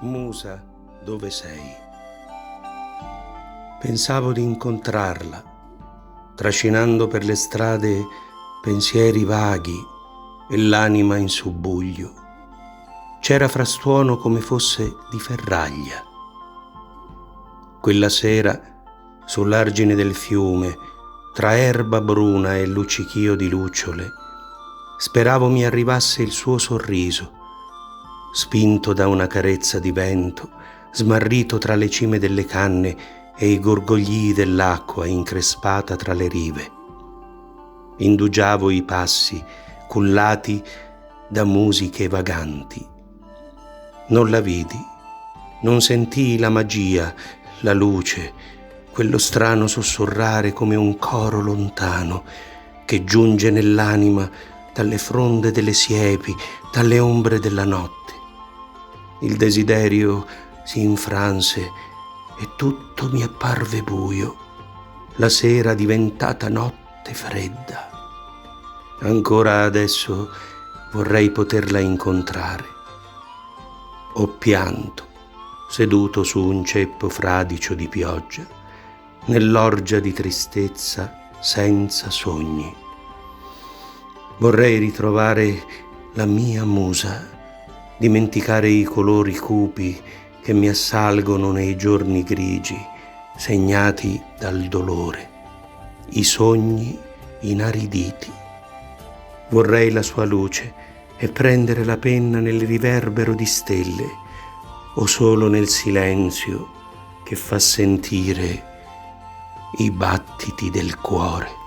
Musa, dove sei? Pensavo di incontrarla, trascinando per le strade pensieri vaghi e l'anima in subbuglio. C'era frastuono come fosse di ferraglia. Quella sera, sull'argine del fiume, tra erba bruna e luccichio di lucciole, speravo mi arrivasse il suo sorriso, spinto da una carezza di vento, smarrito tra le cime delle canne e i gorgoglii dell'acqua increspata tra le rive. Indugiavo i passi, cullati da musiche vaganti. Non la vidi, non sentii la magia, la luce, quello strano sussurrare come un coro lontano che giunge nell'anima dalle fronde delle siepi, dalle ombre della notte. Il desiderio si infranse e tutto mi apparve buio, la sera diventata notte fredda. Ancora adesso vorrei poterla incontrare. Ho pianto, seduto su un ceppo fradicio di pioggia, nell'orgia di tristezza senza sogni. Vorrei ritrovare la mia musa, dimenticare i colori cupi che mi assalgono nei giorni grigi, segnati dal dolore, i sogni inariditi. Vorrei la sua luce e prendere la penna nel riverbero di stelle o solo nel silenzio che fa sentire i battiti del cuore.